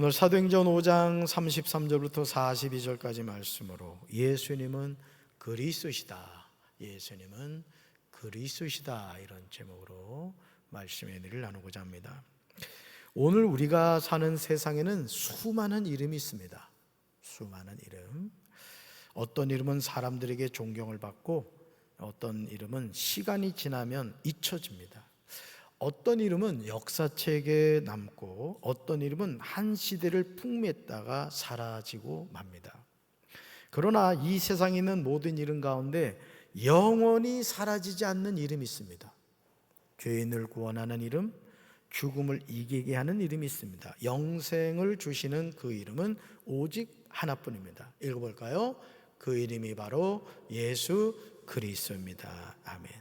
오늘 사도행전 5장 33절부터 42절까지 말씀으로 예수님은 그리스도시다, 예수님은 그리스도시다, 이런 제목으로 말씀의 은혜를 나누고자 합니다. 오늘 우리가 사는 세상에는 수많은 이름이 있습니다. 수많은 이름. 어떤 이름은 사람들에게 존경을 받고 어떤 이름은 시간이 지나면 잊혀집니다. 어떤 이름은 역사책에 남고 어떤 이름은 한 시대를 풍미했다가 사라지고 맙니다. 그러나 이 세상에 있는 모든 이름 가운데 영원히 사라지지 않는 이름이 있습니다. 죄인을 구원하는 이름, 죽음을 이기게 하는 이름이 있습니다. 영생을 주시는 그 이름은 오직 하나뿐입니다. 읽어볼까요? 그 이름이 바로 예수 그리스도입니다. 아멘.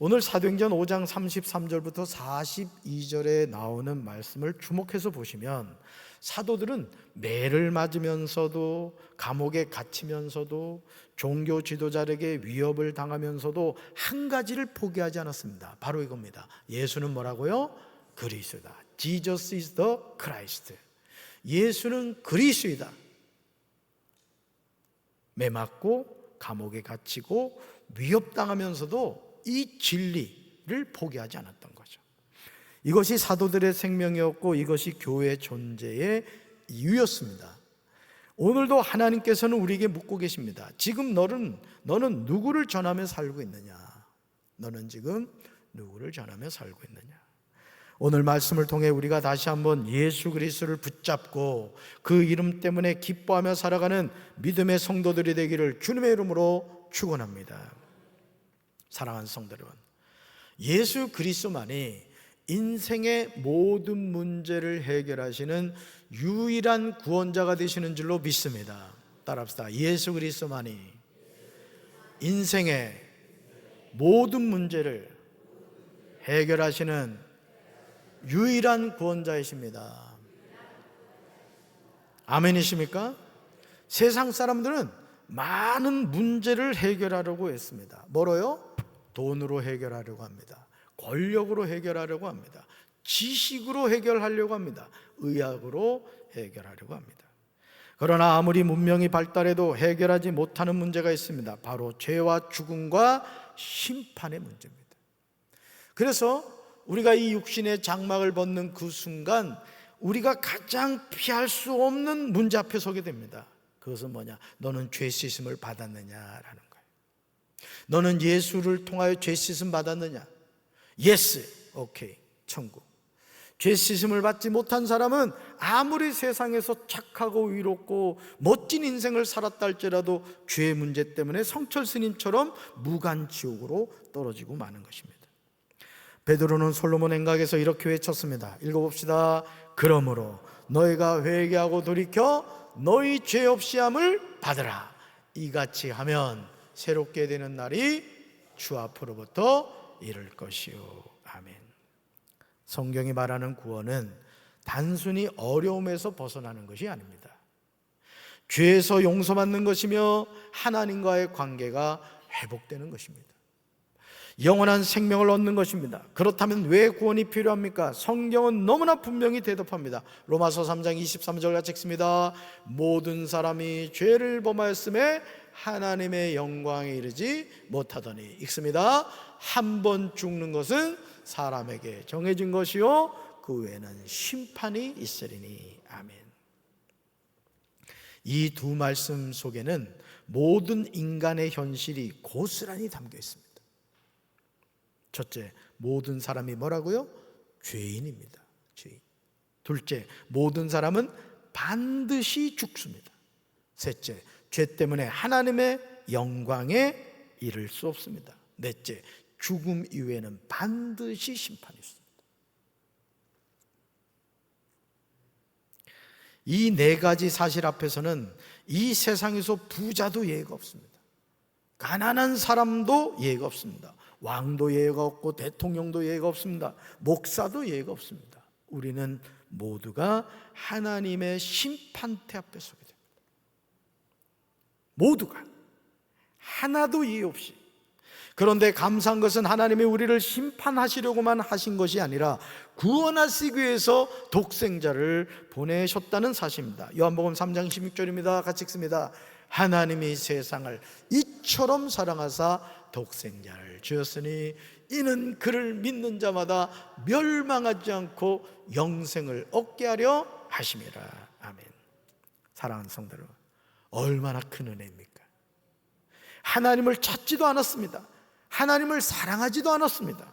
오늘 사도행전 5장 33절부터 42절에 나오는 말씀을 주목해서 보시면 사도들은 매를 맞으면서도 감옥에 갇히면서도 종교 지도자에게 위협을 당하면서도 한 가지를 포기하지 않았습니다. 바로 이겁니다. 예수는 뭐라고요? 그리스도다. Jesus is the Christ. 예수는 그리스도이다. 매 맞고 감옥에 갇히고 위협당하면서도 이 진리를 포기하지 않았던 거죠. 이것이 사도들의 생명이었고 이것이 교회의 존재의 이유였습니다. 오늘도 하나님께서는 우리에게 묻고 계십니다. 지금 너는 누구를 전하며 살고 있느냐? 너는 지금 누구를 전하며 살고 있느냐? 오늘 말씀을 통해 우리가 다시 한번 예수 그리스도를 붙잡고 그 이름 때문에 기뻐하며 살아가는 믿음의 성도들이 되기를 주님의 이름으로 축원합니다. 사랑하는 성도 여러분, 예수 그리스도만이 인생의 모든 문제를 해결하시는 유일한 구원자가 되시는 줄로 믿습니다. 따라합시다. 예수 그리스도만이 인생의 모든 문제를 해결하시는 유일한 구원자이십니다. 아멘이십니까? 세상 사람들은 많은 문제를 해결하려고 했습니다. 뭐로요? 돈으로 해결하려고 합니다. 권력으로 해결하려고 합니다. 지식으로 해결하려고 합니다. 의학으로 해결하려고 합니다. 그러나 아무리 문명이 발달해도 해결하지 못하는 문제가 있습니다. 바로 죄와 죽음과 심판의 문제입니다. 그래서 우리가 이 육신의 장막을 벗는 그 순간 우리가 가장 피할 수 없는 문제 앞에 서게 됩니다. 그것은 뭐냐? 너는 죄 씻음을 받았느냐라는 거예요. 너는 예수를 통하여 죄 씻음 받았느냐? 예스, 오케이, 천국. 죄 씻음을 받지 못한 사람은 아무리 세상에서 착하고 의롭고 멋진 인생을 살았다 할지라도 죄의 문제 때문에 성철 스님처럼 무간지옥으로 떨어지고 마는 것입니다. 베드로는 솔로몬 행각에서 이렇게 외쳤습니다. 읽어봅시다. 그러므로 너희가 회개하고 돌이켜 너희 죄 없이 함을 받으라. 이같이 하면 새롭게 되는 날이 주 앞으로부터 이를 것이요. 아멘. 성경이 말하는 구원은 단순히 어려움에서 벗어나는 것이 아닙니다. 죄에서 용서받는 것이며 하나님과의 관계가 회복되는 것입니다. 영원한 생명을 얻는 것입니다. 그렇다면 왜 구원이 필요합니까? 성경은 너무나 분명히 대답합니다. 로마서 3장 23절 같이 읽습니다. 모든 사람이 죄를 범하였음에 하나님의 영광에 이르지 못하더니, 읽습니다. 한 번 죽는 것은 사람에게 정해진 것이요 그 외에는 심판이 있으리니. 아멘. 이 두 말씀 속에는 모든 인간의 현실이 고스란히 담겨 있습니다. 첫째, 모든 사람이 뭐라고요? 죄인입니다. 죄인. 둘째, 모든 사람은 반드시 죽습니다. 셋째, 죄 때문에 하나님의 영광에 이를 수 없습니다. 넷째, 죽음 이후에는 반드시 심판이 있습니다. 이 네 가지 사실 앞에서는 이 세상에서 부자도 예의가 없습니다. 가난한 사람도 예의가 없습니다. 왕도 예의가 없고 대통령도 예의가 없습니다. 목사도 예의가 없습니다. 우리는 모두가 하나님의 심판대 앞에 서게 됩니다. 모두가 하나도 예의 없이. 그런데 감사한 것은 하나님이 우리를 심판하시려고만 하신 것이 아니라 구원하시기 위해서 독생자를 보내셨다는 사실입니다. 요한복음 3장 16절입니다. 같이 읽습니다. 하나님이 세상을 이처럼 사랑하사 독생자를 주었으니 이는 그를 믿는 자마다 멸망하지 않고 영생을 얻게 하려 하심이라. 아멘. 사랑하는 성도 여러분, 얼마나 큰 은혜입니까? 하나님을 찾지도 않았습니다. 하나님을 사랑하지도 않았습니다.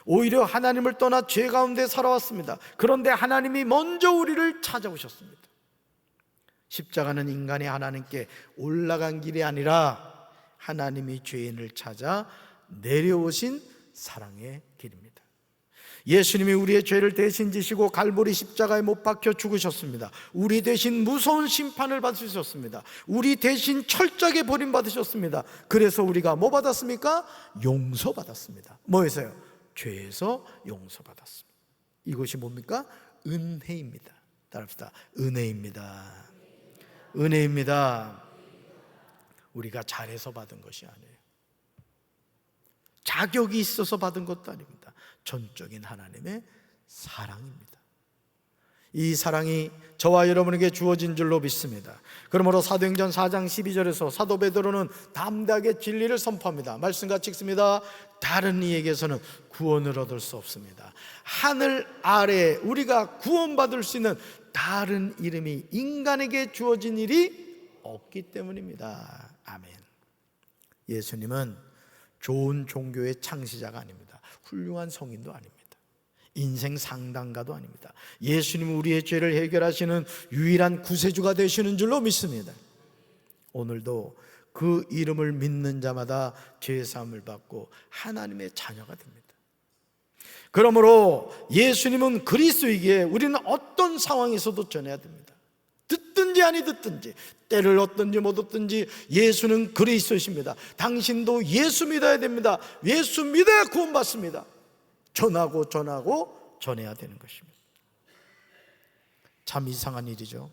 오히려 하나님을 떠나 죄 가운데 살아왔습니다. 그런데 하나님이 먼저 우리를 찾아오셨습니다. 십자가는 인간이 하나님께 올라간 길이 아니라 하나님이 죄인을 찾아 내려오신 사랑의 길입니다. 예수님이 우리의 죄를 대신 지시고 갈보리 십자가에 못 박혀 죽으셨습니다. 우리 대신 무서운 심판을 받으셨습니다. 우리 대신 철저하게 버림받으셨습니다. 그래서 우리가 뭐 받았습니까? 용서받았습니다. 뭐에서요? 죄에서 용서받았습니다. 이것이 뭡니까? 은혜입니다. 따라합시다. 은혜입니다. 은혜입니다. 우리가 잘해서 받은 것이 아니에요. 자격이 있어서 받은 것도 아닙니다. 전적인 하나님의 사랑입니다. 이 사랑이 저와 여러분에게 주어진 줄로 믿습니다. 그러므로 사도행전 4장 12절에서 사도 베드로는 담대하게 진리를 선포합니다. 말씀 같이 읽습니다. 다른 이에게서는 구원을 얻을 수 없습니다. 하늘 아래 우리가 구원받을 수 있는 다른 이름이 인간에게 주어진 일이 없기 때문입니다. 아멘. 예수님은 좋은 종교의 창시자가 아닙니다. 훌륭한 성인도 아닙니다. 인생 상담가도 아닙니다. 예수님은 우리의 죄를 해결하시는 유일한 구세주가 되시는 줄로 믿습니다. 오늘도 그 이름을 믿는 자마다 죄사함을 받고 하나님의 자녀가 됩니다. 그러므로 예수님은 그리스도이기에 우리는 어떤 상황에서도 전해야 됩니다. 듣든지 아니 듣든지, 때를 얻든지 못 얻든지 예수는 그리스도이십니다. 당신도 예수 믿어야 됩니다. 예수 믿어야 구원받습니다. 전하고 전해야 되는 것입니다. 참 이상한 일이죠.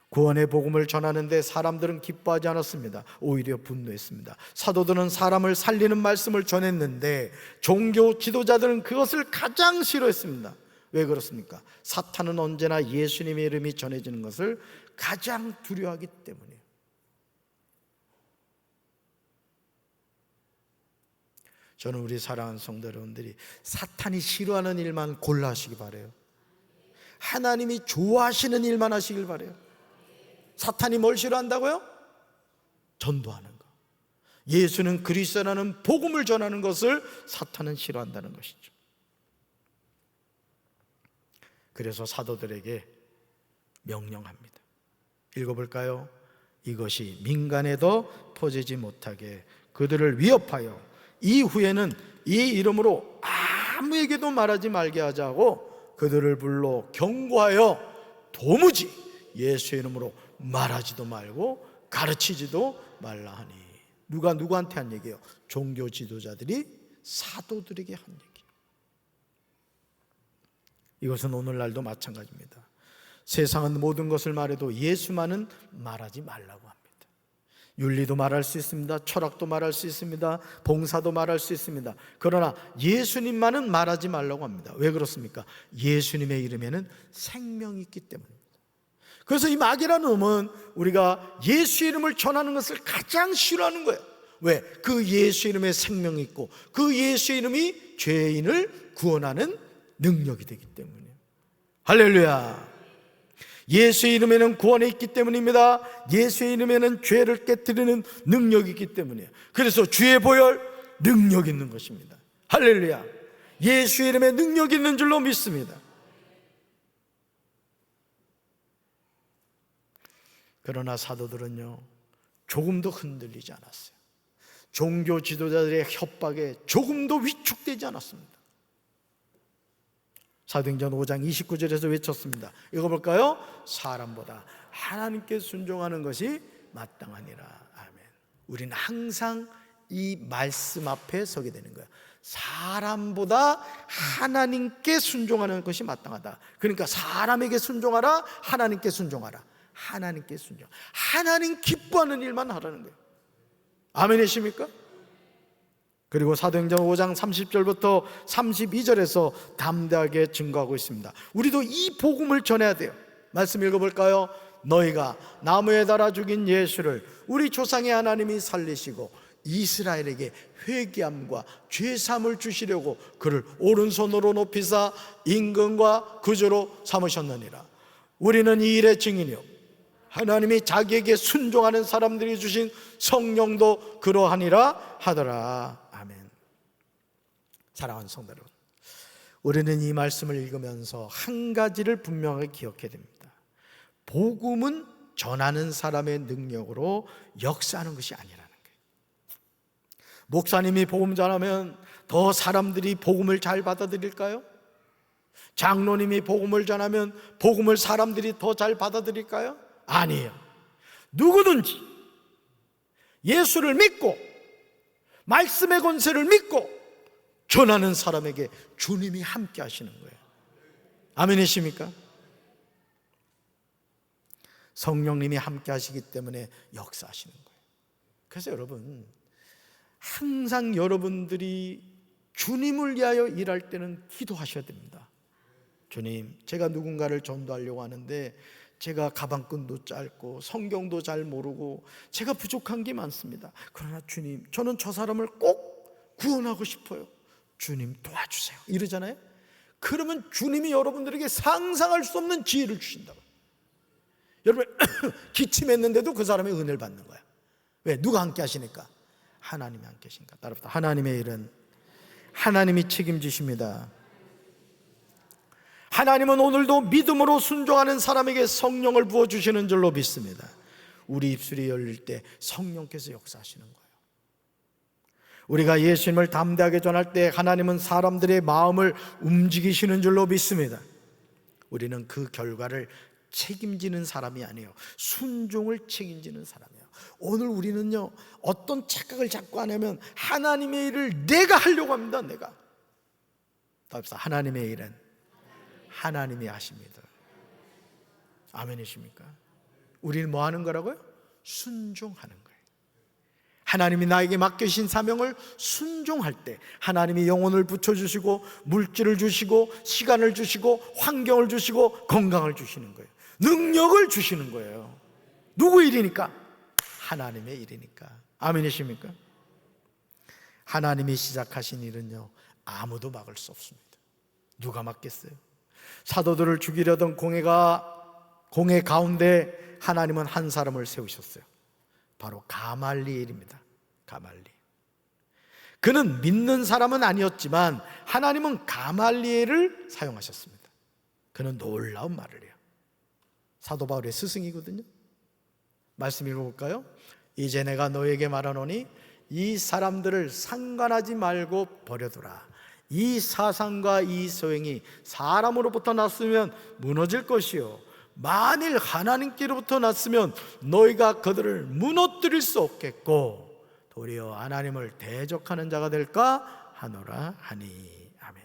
구원의 복음을 전하는데 사람들은 기뻐하지 않았습니다. 오히려 분노했습니다. 사도들은 사람을 살리는 말씀을 전했는데 종교 지도자들은 그것을 가장 싫어했습니다. 왜 그렇습니까? 사탄은 언제나 예수님의 이름이 전해지는 것을 가장 두려워하기 때문이에요. 저는 우리 사랑하는 성도 여러분들이 사탄이 싫어하는 일만 골라 하시기 바라요. 하나님이 좋아하시는 일만 하시길 바라요. 사탄이 뭘 싫어한다고요? 전도하는 거. 예수는 그리스도라는 복음을 전하는 것을 사탄은 싫어한다는 것이죠. 그래서 사도들에게 명령합니다. 읽어볼까요? 이것이 민간에도 퍼지지 못하게 그들을 위협하여 이후에는 이 이름으로 아무에게도 말하지 말게 하자고 그들을 불러 경고하여 도무지 예수의 이름으로 말하지도 말고 가르치지도 말라 하니. 누가 누구한테 한 얘기예요? 종교 지도자들이 사도들에게 한 얘기. 이것은 오늘날도 마찬가지입니다. 세상은 모든 것을 말해도 예수만은 말하지 말라고 합니다. 윤리도 말할 수 있습니다. 철학도 말할 수 있습니다. 봉사도 말할 수 있습니다. 그러나 예수님만은 말하지 말라고 합니다. 왜 그렇습니까? 예수님의 이름에는 생명이 있기 때문입니다. 그래서 이 마귀라는 놈은 우리가 예수 이름을 전하는 것을 가장 싫어하는 거예요. 왜? 그 예수 이름에 생명이 있고 그 예수 이름이 죄인을 구원하는 능력이 되기 때문이에요. 할렐루야. 예수의 이름에는 구원이 있기 때문입니다. 예수의 이름에는 죄를 깨뜨리는 능력이 있기 때문이에요. 그래서 주의 보혈 능력 있는 것입니다. 할렐루야. 예수의 이름에 능력 있는 줄로 믿습니다. 그러나 사도들은요 조금도 흔들리지 않았어요. 종교 지도자들의 협박에 조금도 위축되지 않았습니다. 사도행전 5장 29절에서 외쳤습니다. 읽어볼까요? 사람보다 하나님께 순종하는 것이 마땅하니라. 아멘. 우리는 항상 이 말씀 앞에 서게 되는 거예요. 사람보다 하나님께 순종하는 것이 마땅하다. 그러니까 사람에게 순종하라, 하나님께 순종하라. 하나님께 순종. 하나님 기뻐하는 일만 하라는 거예요. 아멘이십니까? 그리고 사도행전 5장 30절부터 32절에서 담대하게 증거하고 있습니다. 우리도 이 복음을 전해야 돼요. 말씀 읽어볼까요? 너희가 나무에 달아 죽인 예수를 우리 조상의 하나님이 살리시고 이스라엘에게 회개함과 죄사함을 주시려고 그를 오른손으로 높이사 임금과 구주로 삼으셨느니라. 우리는 이 일의 증인이요 하나님이 자기에게 순종하는 사람들이 주신 성령도 그러하니라 하더라. 아멘. 사랑하는 성도 여러분, 우리는 이 말씀을 읽으면서 한 가지를 분명하게 기억해야 됩니다. 복음은 전하는 사람의 능력으로 역사하는 것이 아니라는 거예요. 목사님이 복음 전하면 더 사람들이 복음을 잘 받아들일까요? 장로님이 복음을 전하면 복음을 사람들이 더 잘 받아들일까요? 아니에요. 누구든지 예수를 믿고 말씀의 권세를 믿고 전하는 사람에게 주님이 함께 하시는 거예요. 아멘이십니까? 성령님이 함께 하시기 때문에 역사하시는 거예요. 그래서 여러분, 항상 여러분들이 주님을 위하여 일할 때는 기도하셔야 됩니다. 주님, 제가 누군가를 전도하려고 하는데 제가 가방끈도 짧고 성경도 잘 모르고 제가 부족한 게 많습니다. 그러나 주님, 저는 저 사람을 꼭 구원하고 싶어요. 주님 도와주세요. 이러잖아요. 그러면 주님이 여러분들에게 상상할 수 없는 지혜를 주신다고. 여러분 기침했는데도 그 사람의 은혜를 받는 거야. 왜? 누가 함께 하시니까? 하나님이 함께 하시니까. 따라서 하나님의 일은 하나님이 책임지십니다. 하나님은 오늘도 믿음으로 순종하는 사람에게 성령을 부어주시는 줄로 믿습니다. 우리 입술이 열릴 때 성령께서 역사하시는 거예요. 우리가 예수님을 담대하게 전할 때 하나님은 사람들의 마음을 움직이시는 줄로 믿습니다. 우리는 그 결과를 책임지는 사람이 아니에요. 순종을 책임지는 사람이에요. 오늘 우리는요, 어떤 착각을 자꾸 하냐면 하나님의 일을 내가 하려고 합니다. 내가. 답사, 하나님의 일은 하나님이 하십니다. 아멘이십니까? 우리는 뭐 하는 거라고요? 순종하는 거예요. 하나님이 나에게 맡기신 사명을 순종할 때 하나님이 영혼을 붙여주시고 물질을 주시고 시간을 주시고 환경을 주시고 건강을 주시는 거예요. 능력을 주시는 거예요. 누구 일이니까? 하나님의 일이니까. 아멘이십니까? 하나님이 시작하신 일은요, 아무도 막을 수 없습니다. 누가 막겠어요? 사도들을 죽이려던 공회 가운데 하나님은 한 사람을 세우셨어요. 바로 가말리엘입니다. 가말리엘. 그는 믿는 사람은 아니었지만 하나님은 가말리엘을 사용하셨습니다. 그는 놀라운 말을 해요. 사도 바울의 스승이거든요. 말씀 읽어볼까요? 이제 내가 너에게 말하노니 이 사람들을 상관하지 말고 버려두라. 이 사상과 이 소행이 사람으로부터 났으면 무너질 것이요 만일 하나님께로부터 났으면 너희가 그들을 무너뜨릴 수 없겠고 도리어 하나님을 대적하는 자가 될까 하노라 하니. 아멘.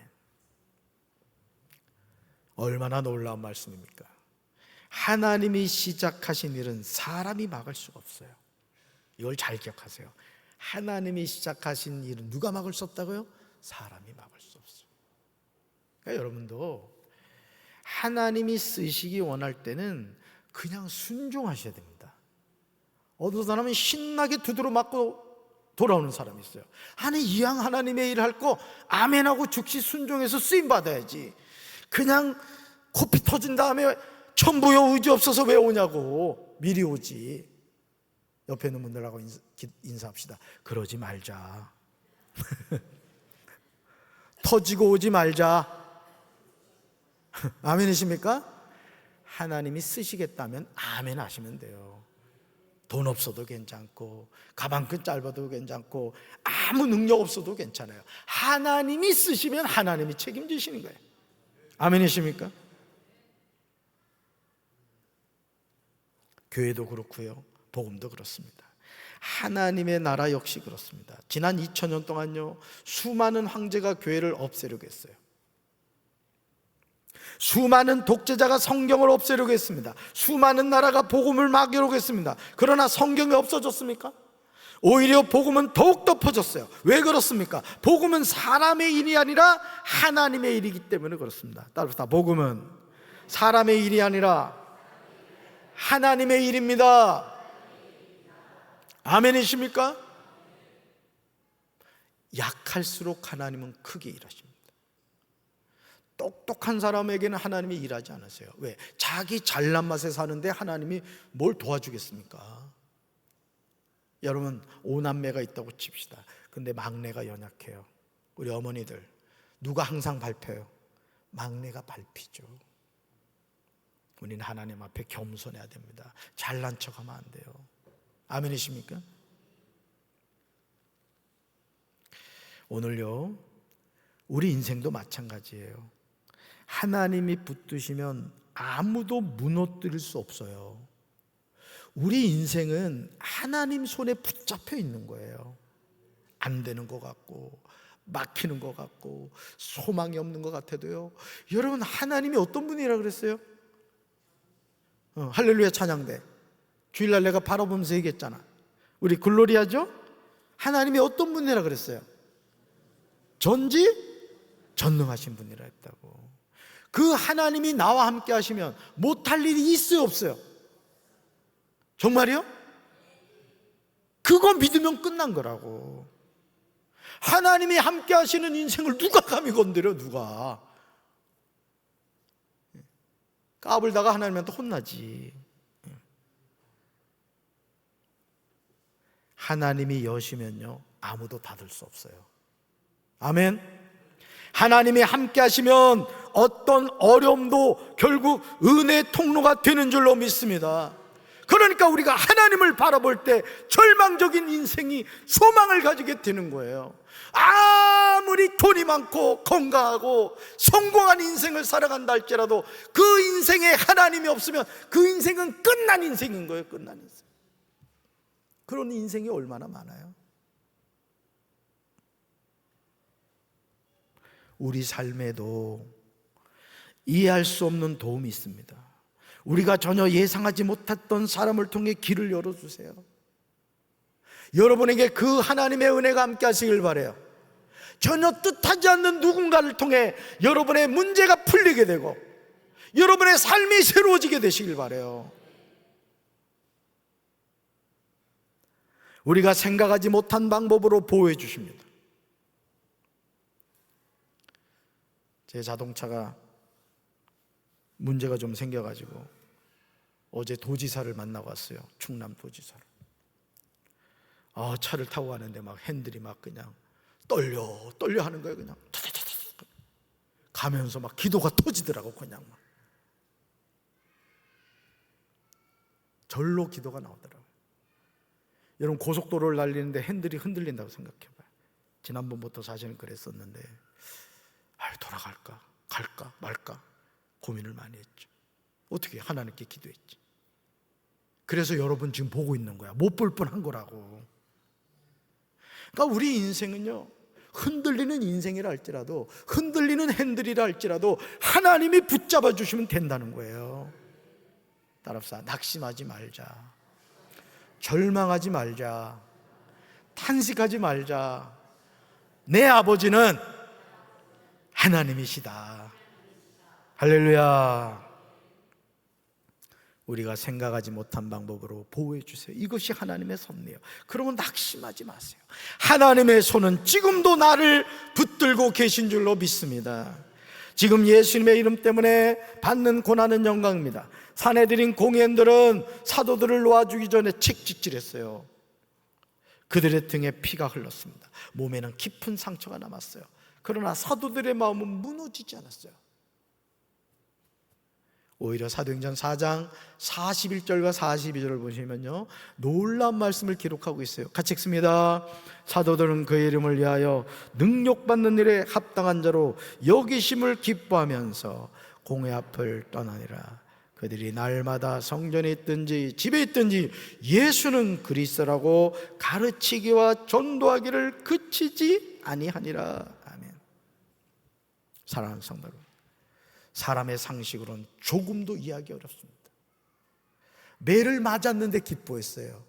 얼마나 놀라운 말씀입니까? 하나님이 시작하신 일은 사람이 막을 수가 없어요. 이걸 잘 기억하세요. 하나님이 시작하신 일은 누가 막을 수 없다고요? 사람이 막을 수 없어요. 그러니까 여러분도 하나님이 쓰시기 원할 때는 그냥 순종하셔야 됩니다. 어떤 사람은 신나게 두드러 맞고 돌아오는 사람이 있어요. 아니 이왕 하나님의 일을 할 거 아멘하고 즉시 순종해서 쓰임받아야지. 그냥 코피 터진 다음에 천부여 의지 없어서 왜 오냐고 미리 오지. 옆에 있는 분들하고 인사합시다. 그러지 말자. 터지고 오지 말자. 아멘이십니까? 하나님이 쓰시겠다면 아멘 하시면 돼요. 돈 없어도 괜찮고 가방끈 짧아도 괜찮고 아무 능력 없어도 괜찮아요. 하나님이 쓰시면 하나님이 책임지시는 거예요. 아멘이십니까? 교회도 그렇고요, 복음도 그렇습니다. 하나님의 나라 역시 그렇습니다. 지난 2000년 동안요, 수많은 황제가 교회를 없애려고 했어요. 수많은 독재자가 성경을 없애려고 했습니다. 수많은 나라가 복음을 막으려고 했습니다. 그러나 성경이 없어졌습니까? 오히려 복음은 더욱더 퍼졌어요. 왜 그렇습니까? 복음은 사람의 일이 아니라 하나님의 일이기 때문에 그렇습니다. 따라서 복음은 사람의 일이 아니라 하나님의 일입니다. 아멘이십니까? 약할수록 하나님은 크게 일하십니다. 똑똑한 사람에게는 하나님이 일하지 않으세요. 왜? 자기 잘난 맛에 사는데 하나님이 뭘 도와주겠습니까? 여러분, 5남매가 있다고 칩시다. 근데 막내가 연약해요. 우리 어머니들 누가 항상 밟혀요? 막내가 밟히죠. 우리는 하나님 앞에 겸손해야 됩니다. 잘난 척하면 안 돼요. 아멘이십니까? 오늘요, 우리 인생도 마찬가지예요. 하나님이 붙드시면 아무도 무너뜨릴 수 없어요. 우리 인생은 하나님 손에 붙잡혀 있는 거예요. 안 되는 것 같고 막히는 것 같고 소망이 없는 것 같아도요, 여러분, 하나님이 어떤 분이라 그랬어요? 할렐루야 찬양대 주일날 내가 바라보면서 얘기했잖아. 우리 글로리아죠? 하나님이 어떤 분이라 그랬어요? 전지전능하신 분이라 했다고. 그 하나님이 나와 함께 하시면 못할 일이 있어요, 없어요? 정말이요? 그거 믿으면 끝난 거라고. 하나님이 함께 하시는 인생을 누가 감히 건드려? 누가? 까불다가 하나님한테 혼나지. 하나님이 여시면요, 아무도 닫을 수 없어요. 아멘. 하나님이 함께 하시면 어떤 어려움도 결국 은혜의 통로가 되는 줄로 믿습니다. 그러니까 우리가 하나님을 바라볼 때 절망적인 인생이 소망을 가지게 되는 거예요. 아무리 돈이 많고 건강하고 성공한 인생을 살아간다 할지라도 그 인생에 하나님이 없으면 그 인생은 끝난 인생인 거예요. 끝난 인생. 그런 인생이 얼마나 많아요. 우리 삶에도 이해할 수 없는 도움이 있습니다. 우리가 전혀 예상하지 못했던 사람을 통해 길을 열어주세요. 여러분에게 그 하나님의 은혜가 함께 하시길 바라요. 전혀 뜻하지 않는 누군가를 통해 여러분의 문제가 풀리게 되고 여러분의 삶이 새로워지게 되시길 바라요. 우리가 생각하지 못한 방법으로 보호해 주십니다. 제 자동차가 문제가 좀 생겨가지고 어제 도지사를 만나고 왔어요. 충남 도지사를. 차를 타고 가는데 막 핸들이 막 그냥 떨려 하는 거예요. 그냥 가면서 막 기도가 터지더라고. 그냥 막 절로 기도가 나오더라고요. 여러분, 고속도로를 달리는데 핸들이 흔들린다고 생각해봐요. 지난번부터 사실은 그랬었는데 돌아갈까 갈까 말까 고민을 많이 했죠. 어떻게 하나님께 기도했지. 그래서 여러분 지금 보고 있는 거야. 못 볼 뻔한 거라고. 그러니까 우리 인생은요, 흔들리는 인생이라 할지라도, 흔들리는 핸들이라 할지라도 하나님이 붙잡아 주시면 된다는 거예요. 따라합시다. 낙심하지 말자, 절망하지 말자, 탄식하지 말자. 내 아버지는 하나님이시다. 할렐루야. 우리가 생각하지 못한 방법으로 보호해 주세요. 이것이 하나님의 섭리예요. 그러면 낙심하지 마세요. 하나님의 손은 지금도 나를 붙들고 계신 줄로 믿습니다. 지금 예수님의 이름 때문에 받는 고난은 영광입니다. 사내들인 공회원들은 사도들을 놓아주기 전에 책짓질했어요. 그들의 등에 피가 흘렀습니다. 몸에는 깊은 상처가 남았어요. 그러나 사도들의 마음은 무너지지 않았어요. 오히려 사도행전 4장 41절과 42절을 보시면요, 놀라운 말씀을 기록하고 있어요. 같이 읽습니다. 사도들은 그의 이름을 위하여 능력받는 일에 합당한 자로 여기심을 기뻐하면서 공회 앞을 떠나니라. 그들이 날마다 성전에 있든지 집에 있든지 예수는 그리스도라고 가르치기와 전도하기를 그치지 아니하니라. 아멘. 사랑하는 성도 여러분, 사람의 상식으로는 조금도 이해하기 어렵습니다. 매를 맞았는데 기뻐했어요.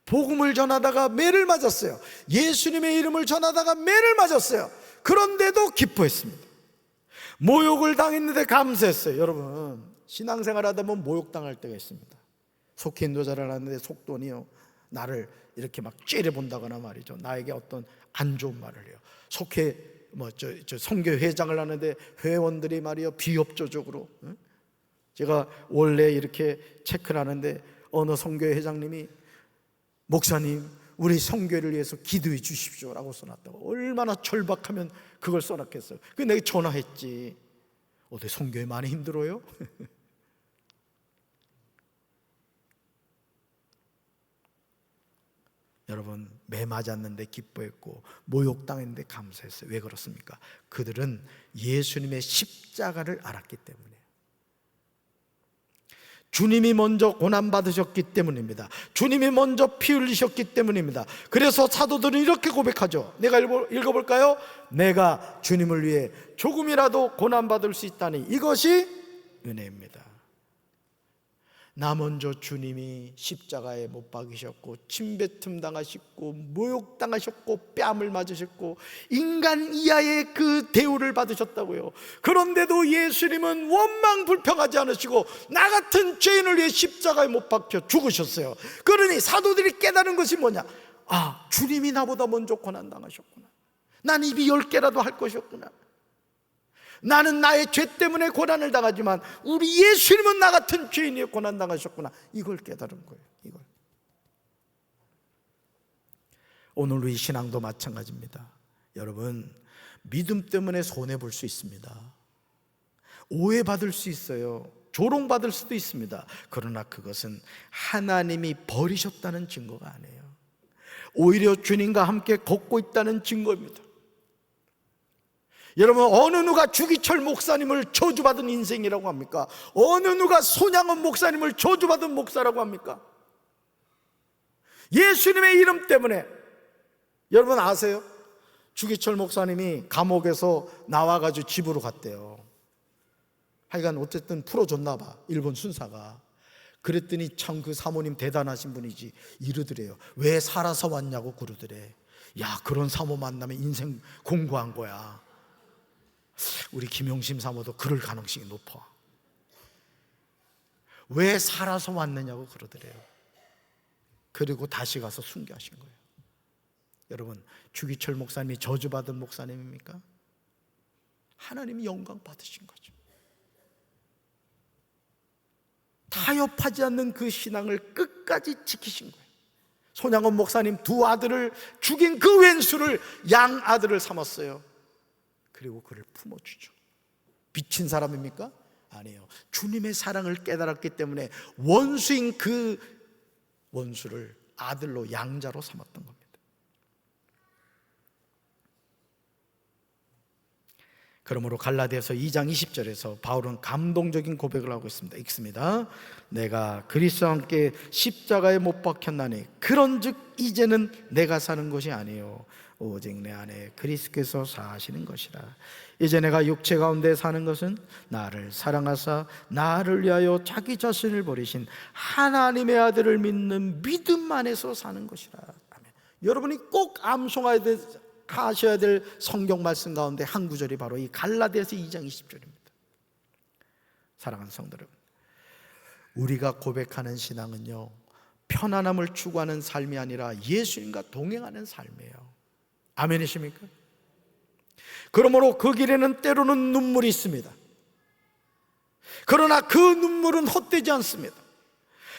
복음을 전하다가 매를 맞았어요. 예수님의 이름을 전하다가 매를 맞았어요. 그런데도 기뻐했습니다. 모욕을 당했는데 감사했어요. 여러분, 신앙생활 하다 보면 모욕당할 때가 있습니다. 속히 인도자를 하는데 속돈이요, 나를 이렇게 막 째려본다거나 말이죠, 나에게 어떤 안 좋은 말을 해요. 속해 선교 회장을 하는데 회원들이 말이요, 비협조적으로, 제가 원래 이렇게 체크를 하는데 어느 선교 회장님이 목사님, 우리 선교를 위해서 기도해 주십시오라고 써놨다고. 얼마나 절박하면 그걸 써놨겠어요. 그래서 내가 전화했지. 어때, 선교에 많이 힘들어요? 여러분, 매 맞았는데 기뻐했고 모욕당했는데 감사했어요. 왜 그렇습니까? 그들은 예수님의 십자가를 알았기 때문에, 주님이 먼저 고난받으셨기 때문입니다. 주님이 먼저 피 흘리셨기 때문입니다. 그래서 사도들은 이렇게 고백하죠. 내가 읽어볼까요? 내가 주님을 위해 조금이라도 고난받을 수 있다니 이것이 은혜입니다. 나 먼저 주님이 십자가에 못 박이셨고 침뱉음 당하셨고 모욕당하셨고 뺨을 맞으셨고 인간 이하의 그 대우를 받으셨다고요. 그런데도 예수님은 원망 불평하지 않으시고 나 같은 죄인을 위해 십자가에 못 박혀 죽으셨어요. 그러니 사도들이 깨달은 것이 뭐냐? 아, 주님이 나보다 먼저 고난당하셨구나. 난 입이 10개라도 할 것이었구나. 나는 나의 죄 때문에 고난을 당하지만 우리 예수님은 나 같은 죄인이 고난당하셨구나. 이걸 깨달은 거예요. 이걸. 오늘 우리 신앙도 마찬가지입니다. 여러분, 믿음 때문에 손해볼 수 있습니다. 오해받을 수 있어요. 조롱받을 수도 있습니다. 그러나 그것은 하나님이 버리셨다는 증거가 아니에요. 오히려 주님과 함께 걷고 있다는 증거입니다. 여러분, 어느 누가 주기철 목사님을 저주받은 인생이라고 합니까? 어느 누가 손양원 목사님을 저주받은 목사라고 합니까? 예수님의 이름 때문에. 여러분 아세요? 주기철 목사님이 감옥에서 나와가지고 집으로 갔대요. 하여간 어쨌든 풀어줬나 봐, 일본 순사가. 그랬더니 참 그 사모님 대단하신 분이지. 이러더래요. 왜 살아서 왔냐고 그러더래. 야, 그런 사모 만나면 인생 공부한 거야. 우리 김용심 사모도 그럴 가능성이 높아. 왜 살아서 왔느냐고 그러더래요. 그리고 다시 가서 순교하신 거예요. 여러분, 주기철 목사님이 저주받은 목사님입니까? 하나님이 영광 받으신 거죠. 타협하지 않는 그 신앙을 끝까지 지키신 거예요. 손양원 목사님 두 아들을 죽인 그 왼수를 양 아들을 삼았어요. 그리고 그를 품어주죠. 미친 사람입니까? 아니에요. 주님의 사랑을 깨달았기 때문에 원수인 그 원수를 아들로, 양자로 삼았던 겁니다. 그러므로 갈라디아서 2장 20절에서 바울은 감동적인 고백을 하고 있습니다. 읽습니다. 내가 그리스도와 함께 십자가에 못 박혔나니 그런즉 이제는 내가 사는 것이 아니요 오직 내 안에 그리스도께서 사시는 것이라. 이제 내가 육체 가운데 사는 것은 나를 사랑하사 나를 위하여 자기 자신을 버리신 하나님의 아들을 믿는 믿음 안에서 사는 것이라. 아멘. 여러분이 꼭 암송하셔야 될 성경 말씀 가운데 한 구절이 바로 이 갈라디아서 2장 20절입니다. 사랑하는 성도 여러분, 우리가 고백하는 신앙은요, 편안함을 추구하는 삶이 아니라 예수님과 동행하는 삶이에요. 아멘이십니까? 그러므로 그 길에는 때로는 눈물이 있습니다. 그러나 그 눈물은 헛되지 않습니다.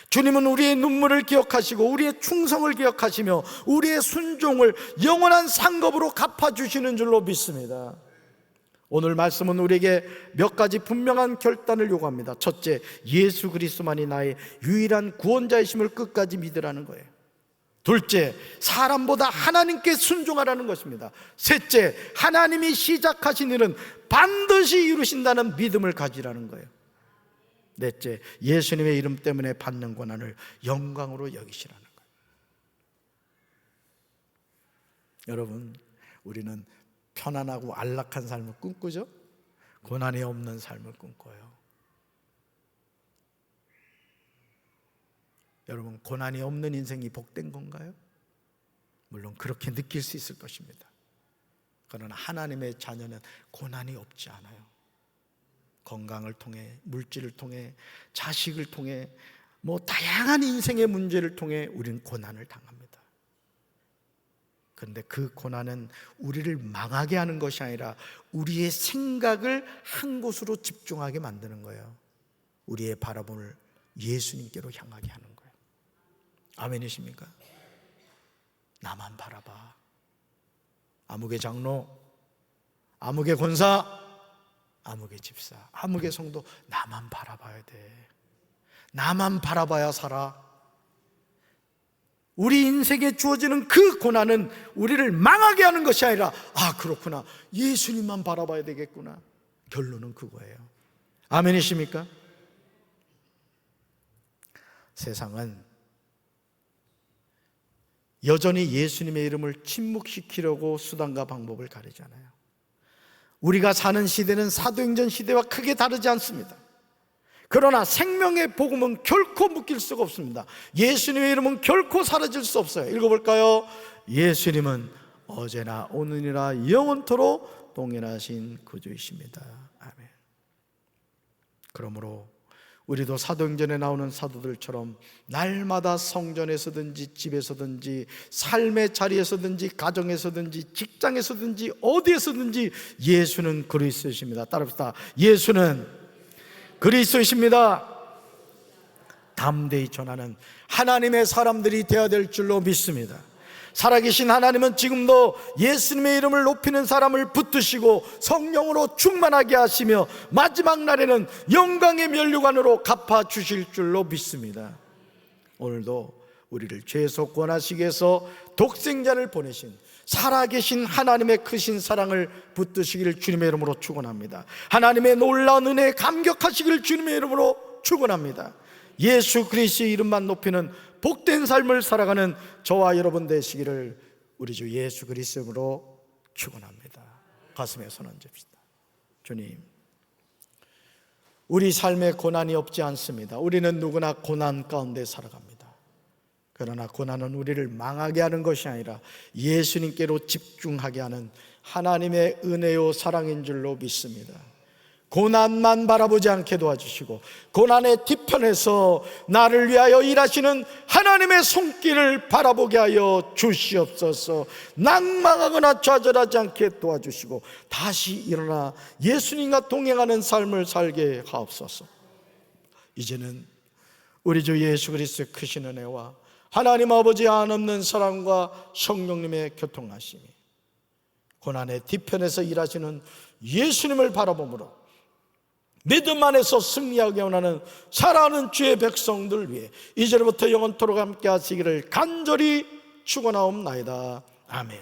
주님은 우리의 눈물을 기억하시고 우리의 충성을 기억하시며 우리의 순종을 영원한 상급으로 갚아주시는 줄로 믿습니다. 오늘 말씀은 우리에게 몇 가지 분명한 결단을 요구합니다. 첫째, 예수 그리스도만이 나의 유일한 구원자이심을 끝까지 믿으라는 거예요. 둘째, 사람보다 하나님께 순종하라는 것입니다. 셋째, 하나님이 시작하신 일은 반드시 이루신다는 믿음을 가지라는 거예요. 넷째, 예수님의 이름 때문에 받는 고난을 영광으로 여기시라는 거예요. 여러분, 우리는 편안하고 안락한 삶을 꿈꾸죠? 고난이 없는 삶을 꿈꿔요. 여러분, 고난이 없는 인생이 복된 건가요? 물론 그렇게 느낄 수 있을 것입니다. 그러나 하나님의 자녀는 고난이 없지 않아요. 건강을 통해, 물질을 통해, 자식을 통해, 다양한 인생의 문제를 통해 우리는 고난을 당합니다. 그런데 그 고난은 우리를 망하게 하는 것이 아니라 우리의 생각을 한 곳으로 집중하게 만드는 거예요. 우리의 바라봄을 예수님께로 향하게 하는 거예요. 아멘이십니까? 나만 바라봐. 아무개 장로, 아무개 권사, 아무개 집사, 아무개 성도, 나만 바라봐야 돼. 나만 바라봐야 살아. 우리 인생에 주어지는 그 고난은 우리를 망하게 하는 것이 아니라, 그렇구나, 예수님만 바라봐야 되겠구나. 결론은 그거예요. 아멘이십니까? 세상은 여전히 예수님의 이름을 침묵시키려고 수단과 방법을 가리잖아요. 우리가 사는 시대는 사도행전 시대와 크게 다르지 않습니다. 그러나 생명의 복음은 결코 묶일 수가 없습니다. 예수님의 이름은 결코 사라질 수 없어요. 읽어볼까요? 예수님은 어제나 오늘이나 영원토록 동일하신 구주이십니다. 아멘. 그러므로 우리도 사도행전에 나오는 사도들처럼 날마다 성전에서든지 집에서든지 삶의 자리에서든지 가정에서든지 직장에서든지 어디에서든지 예수는 그리스도이십니다. 따라합시다. 예수는 그리스도이십니다. 담대히 전하는 하나님의 사람들이 되어야 될 줄로 믿습니다. 살아계신 하나님은 지금도 예수님의 이름을 높이는 사람을 붙드시고 성령으로 충만하게 하시며 마지막 날에는 영광의 면류관으로 갚아주실 줄로 믿습니다. 오늘도 우리를 죄에서 구원하시기 위해서 독생자를 보내신 살아계신 하나님의 크신 사랑을 붙드시기를 주님의 이름으로 축원합니다. 하나님의 놀라운 은혜에 감격하시기를 주님의 이름으로 축원합니다. 예수 그리스도의 이름만 높이는 복된 삶을 살아가는 저와 여러분 되시기를 우리 주 예수 그리스도로 축원합니다. 가슴에 손 얹읍시다. 주님, 우리 삶에 고난이 없지 않습니다. 우리는 누구나 고난 가운데 살아갑니다. 그러나 고난은 우리를 망하게 하는 것이 아니라 예수님께로 집중하게 하는 하나님의 은혜요 사랑인 줄로 믿습니다. 고난만 바라보지 않게 도와주시고 고난의 뒤편에서 나를 위하여 일하시는 하나님의 손길을 바라보게 하여 주시옵소서. 낭망하거나 좌절하지 않게 도와주시고 다시 일어나 예수님과 동행하는 삶을 살게 하옵소서. 이제는 우리 주 예수 그리스도의 크신 은혜와 하나님 아버지 한없는 사랑과 성령님의 교통하심이 고난의 뒤편에서 일하시는 예수님을 바라보므로 믿음 안에서 승리하게 원하는 사랑하는 주의 백성들 위해 이제부터 영원토록 함께 하시기를 간절히 축원하옵나이다. 아멘.